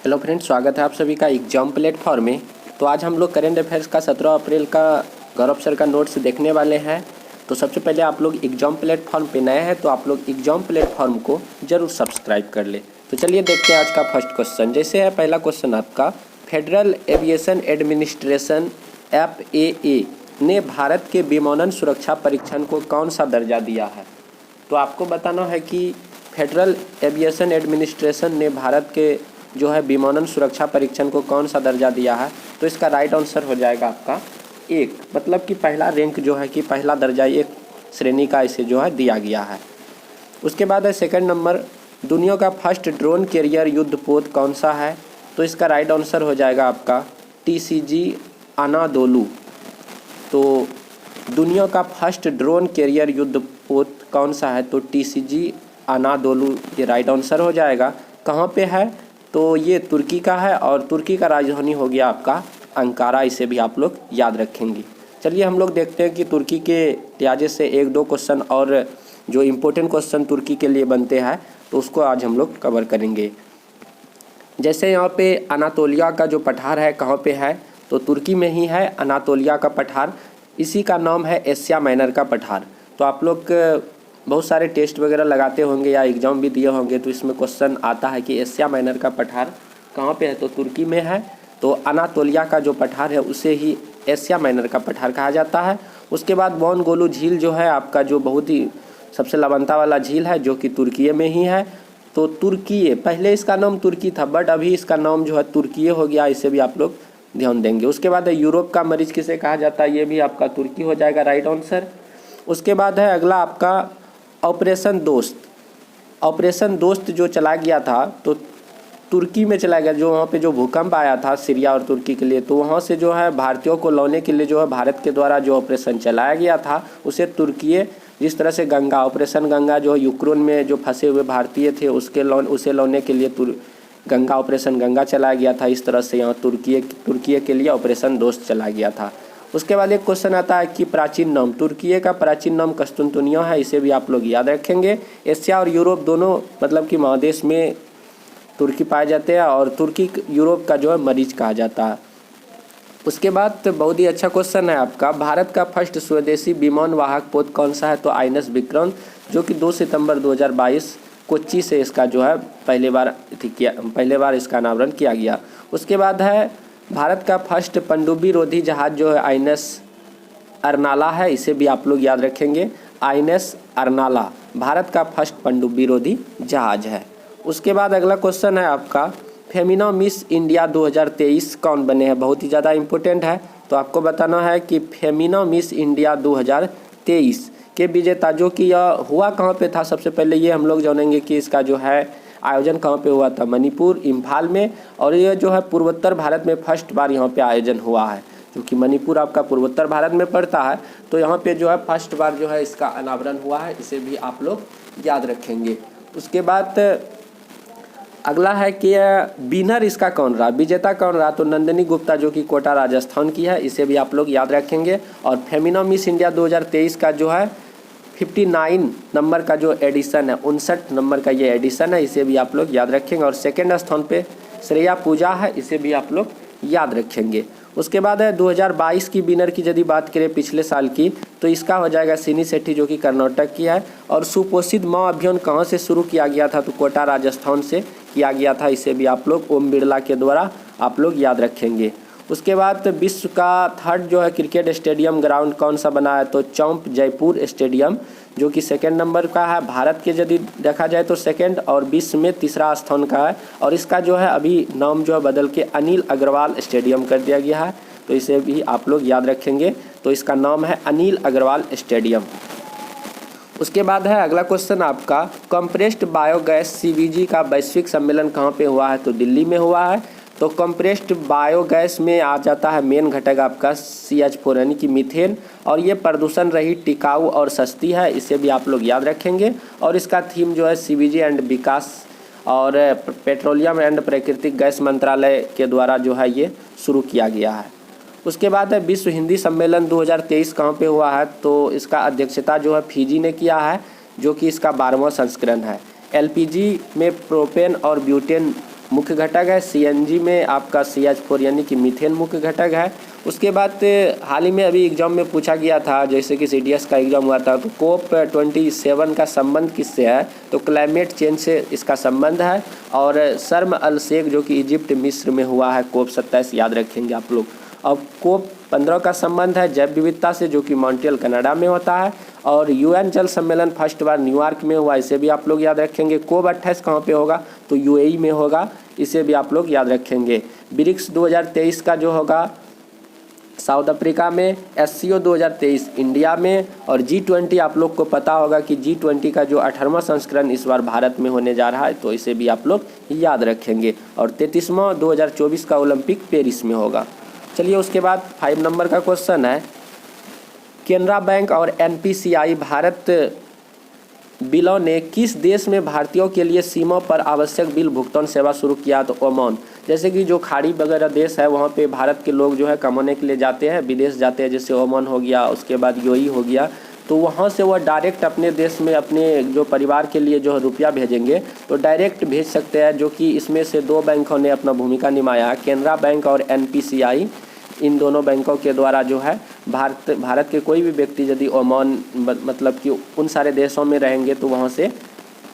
Hello friends, स्वागत है आप सभी का एग्जाम प्लेटफॉर्म में। तो आज हम लोग करेंट अफेयर्स का 17 अप्रैल का गौरव सर का नोट्स देखने वाले हैं। तो सबसे पहले आप लोग एग्जाम प्लेटफॉर्म पे नए हैं तो आप लोग एग्जाम प्लेटफॉर्म को ज़रूर सब्सक्राइब कर ले। तो चलिए देखते हैं आज का फर्स्ट क्वेश्चन। जैसे है पहला क्वेश्चन आपका, फेडरल एविएशन एडमिनिस्ट्रेशन FAA ने भारत के विमानन सुरक्षा परीक्षण को कौन सा दर्जा दिया है। तो आपको बताना है कि फेडरल एविएशन एडमिनिस्ट्रेशन ने भारत के जो है विमानन सुरक्षा परीक्षण को कौन सा दर्जा दिया है। तो इसका राइट आंसर हो जाएगा आपका 1, मतलब कि पहला रैंक जो है कि पहला दर्जा 1 श्रेणी का इसे जो है दिया गया है। उसके बाद है सेकंड नंबर, दुनिया का फर्स्ट ड्रोन कैरियर युद्धपोत कौन सा है। तो इसका राइट आंसर हो जाएगा आपका TCG अनादोलू। तो दुनिया का फर्स्ट ड्रोन कैरियर युद्धपोत कौन सा है, तो TCG अनादोलू ये राइट आंसर हो जाएगा। कहाँ पे है, तो ये तुर्की का है और तुर्की का राजधानी हो गया आपका अंकारा, इसे भी आप लोग याद रखेंगे। चलिए हम लोग देखते हैं कि तुर्की के लिहाजे से 1-2 क्वेश्चन और जो इम्पोर्टेंट क्वेश्चन तुर्की के लिए बनते हैं तो उसको आज हम लोग कवर करेंगे। जैसे यहाँ पे अनातोलिया का जो पठार है कहाँ पे है, तो तुर्की में ही है अनातोलिया का पठार। इसी का नाम है एशिया माइनर का पठार। तो आप लोग बहुत सारे टेस्ट वगैरह लगाते होंगे या एग्ज़ाम भी दिए होंगे तो इसमें क्वेश्चन आता है कि एशिया माइनर का पठार कहाँ पे है, तो तुर्की में है। तो अनातोलिया का जो पठार है उसे ही एशिया माइनर का पठार कहा जाता है। उसके बाद बोन गोलू झील जो है आपका, जो बहुत ही सबसे लंबा वाला झील है जो कि तुर्की में ही है। तो तुर्की, पहले इसका नाम तुर्की था बट अभी इसका नाम जो है तुर्की हो गया, इसे भी आप लोग ध्यान देंगे। उसके बाद है यूरोप का मरीज किसे कहा जाता है, ये भी आपका तुर्की हो जाएगा राइट आंसर। उसके बाद है अगला आपका ऑपरेशन दोस्त। ऑपरेशन दोस्त जो चला गया था तो तुर्की में चला गया, जो वहाँ पे जो भूकंप आया था सीरिया और तुर्की के लिए, तो वहाँ से जो है भारतीयों को लाने के लिए जो है भारत के द्वारा जो ऑपरेशन चलाया गया था उसे तुर्की, जिस तरह से गंगा ऑपरेशन गंगा जो यूक्रेन में जो फंसे हुए भारतीय थे उसे लाने के लिए गंगा ऑपरेशन गंगा चलाया गया था। इस तरह से यहाँ तुर्की के लिए ऑपरेशन दोस्त चला गया था। उसके बाद एक क्वेश्चन आता है कि प्राचीन नाम, तुर्की का प्राचीन नाम कस्तुनतुनिया है, इसे भी आप लोग याद रखेंगे। एशिया और यूरोप दोनों मतलब कि महादेश में तुर्की पाए जाते हैं और तुर्की यूरोप का जो है मरीज कहा जाता है। उसके बाद बहुत ही अच्छा क्वेश्चन है आपका, भारत का फर्स्ट स्वदेशी विमान वाहक पोत कौन सा है, तो आइनस विक्रांत, जो कि 2 सितंबर 2022 कोच्चि से इसका जो है पहले बार इसका अनावरण किया गया। उसके बाद है भारत का फर्स्ट पनडुब्बी रोधी जहाज जो है आइनस अरनाला है, इसे भी आप लोग याद रखेंगे। आइनस अरनाला भारत का फर्स्ट पनडुब्बी रोधी जहाज है। उसके बाद अगला क्वेश्चन है आपका, फेमिना मिस इंडिया 2023 कौन बने हैं, बहुत ही ज़्यादा इम्पोर्टेंट है। तो आपको बताना है कि फेमिना मिस इंडिया 2023 के विजेता, जो कि यह हुआ कहाँ पे था, सबसे पहले ये हम लोग जानेंगे कि इसका जो है आयोजन कहाँ पे हुआ था, मणिपुर इम्फाल में। और ये जो है पूर्वोत्तर भारत में फर्स्ट बार यहाँ पे आयोजन हुआ है, क्योंकि मणिपुर आपका पूर्वोत्तर भारत में पड़ता है। तो यहाँ पे जो है फर्स्ट बार जो है इसका अनावरण हुआ है, इसे भी आप लोग याद रखेंगे। उसके बाद अगला है कि विनर इसका कौन रहा, विजेता कौन रहा, तो नंदिनी गुप्ता जो कि कोटा राजस्थान की है, इसे भी आप लोग याद रखेंगे। और फेमिना मिस इंडिया 2023 का जो है 59 नंबर का जो एडिशन है, 59 नंबर का ये एडिशन है, इसे भी आप लोग याद रखेंगे। और सेकेंड स्थान पे श्रेया पूजा है, इसे भी आप लोग याद रखेंगे। उसके बाद है 2022 की विनर की यदि बात करें पिछले साल की, तो इसका हो जाएगा सिनी सेट्टी जो कि कर्नाटक की है। और सुपोषित माँ अभियान कहाँ से शुरू किया गया था, तो कोटा राजस्थान से किया गया था, इसे भी आप लोग ओम बिरला के द्वारा आप लोग याद रखेंगे। उसके बाद विश्व का थर्ड जो है क्रिकेट स्टेडियम ग्राउंड कौन सा बना है, तो चौंप जयपुर स्टेडियम, जो कि सेकंड नंबर का है, भारत के यदि देखा जाए तो सेकंड और विश्व में तीसरा स्थान का है। और इसका जो है अभी नाम जो है बदल के अनिल अग्रवाल स्टेडियम कर दिया गया है, तो इसे भी आप लोग याद रखेंगे। तो इसका नाम है अनिल अग्रवाल स्टेडियम। उसके बाद है अगला क्वेश्चन आपका, कंप्रेस्ड बायोगैस CBG का वैश्विक सम्मेलन कहाँ पे हुआ है, तो दिल्ली में हुआ है। तो कंप्रेस्ड बायोगैस में आ जाता है मेन घटक आपका CH4 यानी कि मीथेन, और ये प्रदूषण रहित, टिकाऊ और सस्ती है, इसे भी आप लोग याद रखेंगे। और इसका थीम जो है CBG एंड विकास और पेट्रोलियम एंड प्राकृतिक गैस मंत्रालय के द्वारा जो है ये शुरू किया गया है। उसके बाद है विश्व हिंदी सम्मेलन 2023 कहाँ पे हुआ है, तो इसका अध्यक्षता जो है फिजी ने किया है, जो कि इसका 12वां संस्करण है। LPG में प्रोपेन और ब्यूटेन मुख्य घटक है। CNG में आपका CH4 यानी कि मीथेन मुख्य घटक है। उसके बाद हाल ही में अभी एग्जाम में पूछा गया था, जैसे कि CDS का एग्जाम हुआ था, तो COP27 का संबंध किससे है, तो क्लाइमेट चेंज से इसका संबंध है। और शर्म अल शेख जो कि इजिप्ट मिस्र में हुआ है, COP27 याद रखेंगे आप लोग। और COP15 का संबंध है जैव विविधता से, जो कि मॉन्ट्रियल कनाडा में होता है। और UN जल सम्मेलन फर्स्ट बार न्यूयॉर्क में हुआ, इसे भी आप लोग याद रखेंगे। COP28 कहाँ पे होगा, तो UAE में होगा, इसे भी आप लोग याद रखेंगे। ब्रिक्स 2023 का जो होगा साउथ अफ्रीका में, SCO 2023 इंडिया में। और G20 आप लोग को पता होगा कि G20 का जो 18वां संस्करण इस बार भारत में होने जा रहा है, तो इसे भी आप लोग याद रखेंगे। और 33वां 2024 का ओलंपिक पेरिस में होगा। चलिए उसके बाद 5 नंबर का क्वेश्चन है, केनरा बैंक और NPCI भारत बिलों ने किस देश में भारतीयों के लिए सीमा पर आवश्यक बिल भुगतान सेवा शुरू किया, तो ओमान। जैसे कि जो खाड़ी वगैरह देश है वहाँ पे भारत के लोग जो है कमाने के लिए जाते हैं, विदेश जाते हैं, जैसे ओमान हो गया, उसके बाद UAE हो गया, तो वहाँ से वह डायरेक्ट अपने देश में अपने जो परिवार के लिए जो रुपया भेजेंगे तो डायरेक्ट भेज सकते हैं। जो कि इसमें से 2 बैंकों ने अपना भूमिका निभाया है, केनरा बैंक और NPCI। इन दोनों बैंकों के द्वारा जो है भारत के कोई भी व्यक्ति यदि ओमान मतलब कि उन सारे देशों में रहेंगे तो वहाँ से,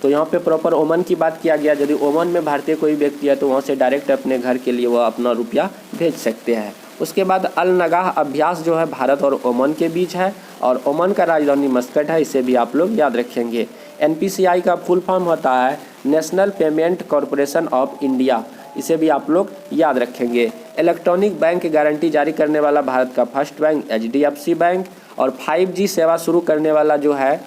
तो यहाँ पे प्रॉपर ओमान की बात किया गया, यदि ओमान में भारतीय कोई व्यक्ति है तो वहाँ से डायरेक्ट अपने घर के लिए वह अपना रुपया भेज सकते हैं। उसके बाद अल नगाह अभ्यास जो है भारत और ओमान के बीच है, और ओमान का राजधानी मस्कट है, इसे भी आप लोग याद रखेंगे। NPCI का फुल फॉर्म होता है national payment corporation of India, इसे भी आप लोग याद रखेंगे। इलेक्ट्रॉनिक बैंक गारंटी जारी करने वाला भारत का फर्स्ट बैंक HDFC बैंक। और 5G सेवा शुरू करने वाला जो है,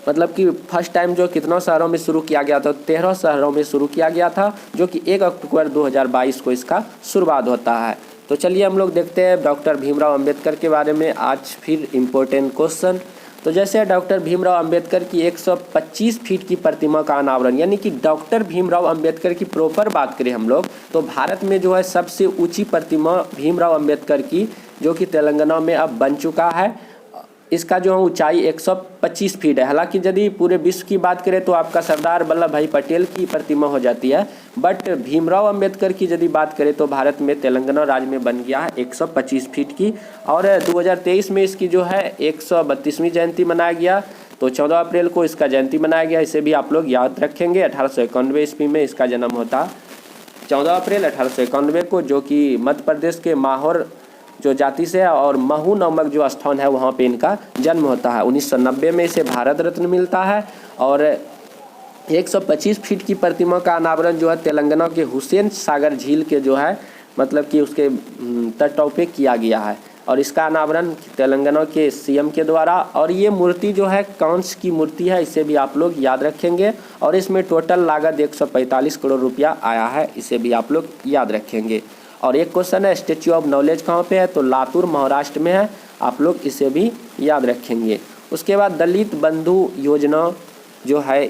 मतलब कि फर्स्ट टाइम जो कितनों शहरों में शुरू किया गया था, 13 शहरों में शुरू किया गया था, जो कि 1 अक्टूबर 2022 को इसका शुरुआत होता है। तो चलिए हम लोग देखते हैं डॉक्टर भीमराव अंबेडकर के बारे में आज फिर इम्पोर्टेंट क्वेश्चन। तो जैसे डॉक्टर भीमराव अंबेडकर की 125 फीट की प्रतिमा का अनावरण, यानी कि डॉक्टर भीमराव अंबेडकर की प्रॉपर बात करें हम लोग, तो भारत में जो है सबसे ऊंची प्रतिमा भीमराव अंबेडकर की, जो कि तेलंगाना में अब बन चुका है। इसका जो ऊंचाई 125 फीट है। हालांकि यदि पूरे विश्व की बात करें तो आपका सरदार वल्लभ भाई पटेल की प्रतिमा हो जाती है, बट भीमराव अंबेडकर की यदि बात करें तो भारत में तेलंगाना राज्य में बन गया है 125 फीट की। और 2023 में इसकी जो है 132वीं जयंती मनाया गया, तो 14 अप्रैल को इसका जयंती मनाया गया, इसे भी आप लोग याद रखेंगे। 1891 ईस्वी में इसका जन्म होता, 14 अप्रैल 1891 को, जो कि मध्य प्रदेश के माहौर जो जाति से है, और महू नामक जो स्थान है वहाँ पे इनका जन्म होता है। 1990 में इसे भारत रत्न मिलता है। और 125 फीट की प्रतिमा का अनावरण जो है तेलंगाना के हुसैन सागर झील के जो है मतलब कि उसके तटों पे किया गया है। और इसका अनावरण तेलंगाना के CM के द्वारा। और ये मूर्ति जो है कांस्य की मूर्ति है, इसे भी आप लोग याद रखेंगे। और इसमें टोटल लागत 145 करोड़ रुपया आया है, इसे भी आप लोग याद रखेंगे। और एक क्वेश्चन है स्टैच्यू ऑफ नॉलेज कहाँ पे है, तो लातूर महाराष्ट्र में है, आप लोग इसे भी याद रखेंगे। उसके बाद दलित बंधु योजना जो है,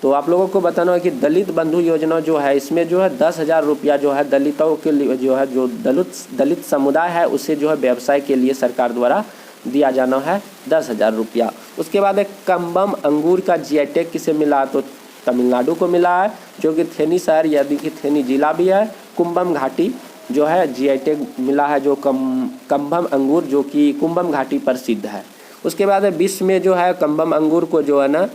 तो आप लोगों को बताना है कि दलित बंधु योजना जो है इसमें जो है 10,000 रुपया जो है दलितों के लिए जो है जो दलित समुदाय है उसे जो है व्यवसाय के लिए सरकार द्वारा दिया जाना है 10,000 रुपया। उसके बाद एक कम्बम अंगूर का GI टैग किसे मिला, तो तमिलनाडु को मिला है, जो कि थेनी शहर यानी कि थेनी जिला भी है। कुंभम घाटी जो है GI टैग मिला है, जो कम्बम अंगूर जो कि कुंभम घाटी प्रसिद्ध है। उसके बाद विश्व में जो है कम्बम अंगूर को जो है ना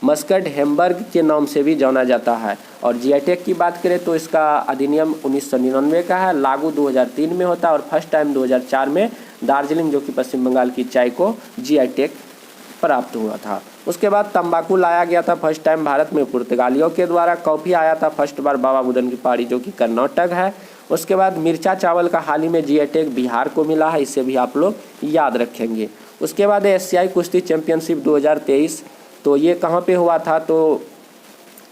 मस्कट हैम्बर्ग के नाम से भी जाना जाता है। और GI टैग की बात करें तो इसका अधिनियम 1999 का है, लागू 2003 में होता है, और फर्स्ट टाइम 2004 में दार्जिलिंग जो कि पश्चिम बंगाल की चाय को GI टैग प्राप्त हुआ था। उसके बाद तंबाकू लाया गया था फर्स्ट टाइम भारत में पुर्तगालियों के द्वारा। कॉफ़ी आया था फर्स्ट बार बाबा बुदन की पहाड़ी जो कि कर्नाटक है। उसके बाद मिर्चा चावल का हाल ही में GI टैग बिहार को मिला है, इसे भी आप लोग याद रखेंगे। उसके बाद एशियाई कुश्ती चैंपियनशिप 2023, तो ये कहाँ पे हुआ था, तो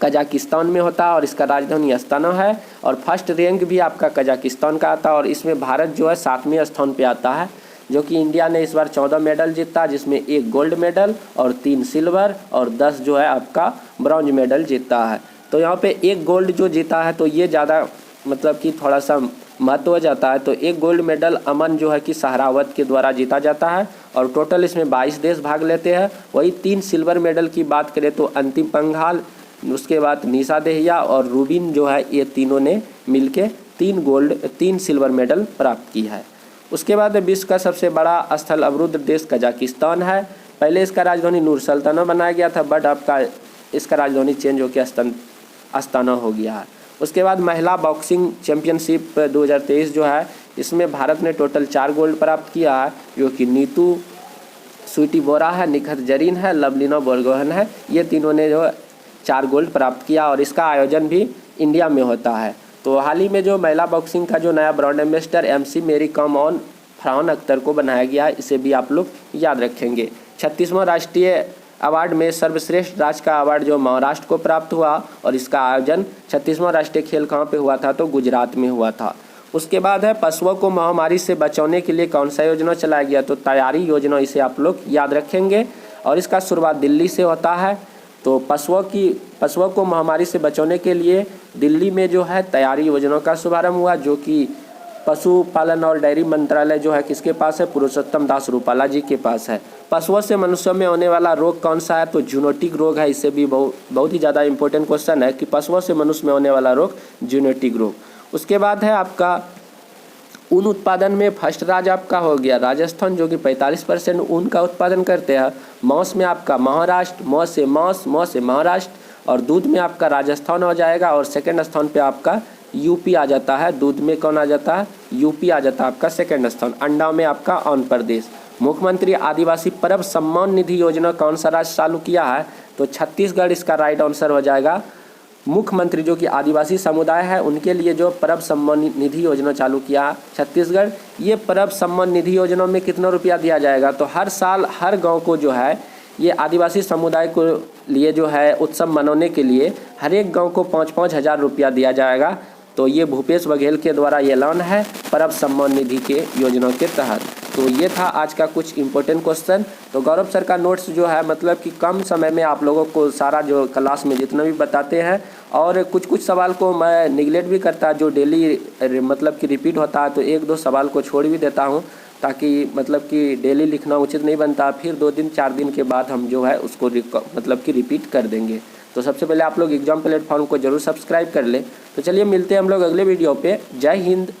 कजाकिस्तान में होता है, और इसका राजधानी अस्ताना है। और फर्स्ट रैंक भी आपका कजाकिस्तान का आता है, और इसमें भारत जो है 7वें स्थान पे आता है, जो कि इंडिया ने इस बार 14 मेडल जीता, जिसमें 1 गोल्ड मेडल और 3 सिल्वर और 10 जो है आपका ब्रॉन्ज मेडल जीता है। तो यहाँ पे 1 गोल्ड जो जीता है तो ये ज़्यादा मतलब कि थोड़ा सा महत्व हो जाता है। तो 1 गोल्ड मेडल अमन जो है कि सहरावत के द्वारा जीता जाता है, और टोटल इसमें 22 देश भाग लेते हैं। वही 3 सिल्वर मेडल की बात करें तो अंतिम पंघाल उसके बाद निशा दहिया और रूबिन जो है ये तीनों ने मिलके 3 गोल्ड 3 सिल्वर मेडल प्राप्त की है। उसके बाद विश्व का सबसे बड़ा स्थल अवरुद्ध देश कजाकिस्तान है। पहले इसका राजधानी नूर सुल्ताना बनाया गया था, बट आपका इसका राजधानी चेंज होकर अस्ताना हो गया है। उसके बाद महिला बॉक्सिंग चैंपियनशिप 2023 जो है, इसमें भारत ने टोटल 4 गोल्ड प्राप्त किया है, जो कि नीतू स्वीटी बोरा है, निखत जरीन है, लवलीना बोरगोहन है। ये तीनों ने जो 4 गोल्ड प्राप्त किया और इसका आयोजन भी इंडिया में होता है। तो हाल ही में जो महिला बॉक्सिंग का जो नया ब्रांड एम्बेसडर MC मेरी कॉम ऑन फरहान अख्तर को बनाया गया है, इसे भी आप लोग याद रखेंगे। 36वां राष्ट्रीय अवार्ड में सर्वश्रेष्ठ राज्य का अवार्ड जो महाराष्ट्र को प्राप्त हुआ और इसका आयोजन 36वां राष्ट्रीय खेल कहाँ पे हुआ था, तो गुजरात में हुआ था। उसके बाद है पशुओं को महामारी से बचाने के लिए कौन सा योजना चलाया गया, तो तैयारी योजना, इसे आप लोग याद रखेंगे और इसका शुरुआत दिल्ली से होता है। तो पशुओं को महामारी से बचाने के लिए दिल्ली में जो है तैयारी योजना का शुभारंभ हुआ, जो कि पशुपालन और डेयरी मंत्रालय जो है किसके पास है, पुरुषोत्तम दास रूपाला जी के पास है। पशुओं से मनुष्यों में होने वाला रोग कौन सा है, तो जूनोटिक रोग है। इससे भी बहुत ही ज़्यादा इंपॉर्टेंट क्वेश्चन है कि पशुओं से मनुष्य में होने वाला रोग जूनोटिक रोग। उसके बाद है आपका ऊन उत्पादन में फर्स्ट राज्य आपका हो गया राजस्थान, जो कि 45% ऊन का उत्पादन करते हैं। मांस में आपका महाराष्ट्र, मांस से महाराष्ट्र, और दूध में आपका राजस्थान हो जाएगा और सेकंड स्थान पे आपका यूपी आ जाता है। दूध में कौन आ जाता है, यूपी आ जाता है आपका सेकंड स्थान। अंडा में आपका आंध्र प्रदेश। मुख्यमंत्री आदिवासी परब सम्मान निधि योजना कौन सा राज्य चालू किया है, तो छत्तीसगढ़ इसका राइट आंसर हो जाएगा। मुख्यमंत्री जो कि आदिवासी समुदाय है उनके लिए जो परब सम्मान निधि योजना चालू किया छत्तीसगढ़। ये परब सम्मान निधि योजना में कितना रुपया दिया जाएगा, तो हर साल हर गांव को जो है ये आदिवासी समुदाय को लिए जो है उत्सव मनाने के लिए हर एक गांव को 5-5 हज़ार रुपया दिया जाएगा। तो ये भूपेश बघेल के द्वारा ये ऐलान है परब सम्मान निधि के योजना के तहत। तो ये था आज का कुछ इंपॉर्टेंट क्वेश्चन। तो गौरव सर का नोट्स जो है मतलब कि कम समय में आप लोगों को सारा जो क्लास में जितना भी बताते हैं, और कुछ सवाल को मैं निगलेक्ट भी करता जो डेली मतलब कि रिपीट होता है, तो 1-2 सवाल को छोड़ भी देता हूँ, ताकि मतलब कि डेली लिखना उचित नहीं बनता। फिर 2 दिन 4 दिन के बाद हम जो है उसको मतलब कि रिपीट कर देंगे। तो सबसे पहले आप लोग एग्जाम प्लेटफॉर्म को जरूर सब्सक्राइब कर लें। तो चलिए मिलते हैं हम लोग अगले वीडियो पे। जय हिंद।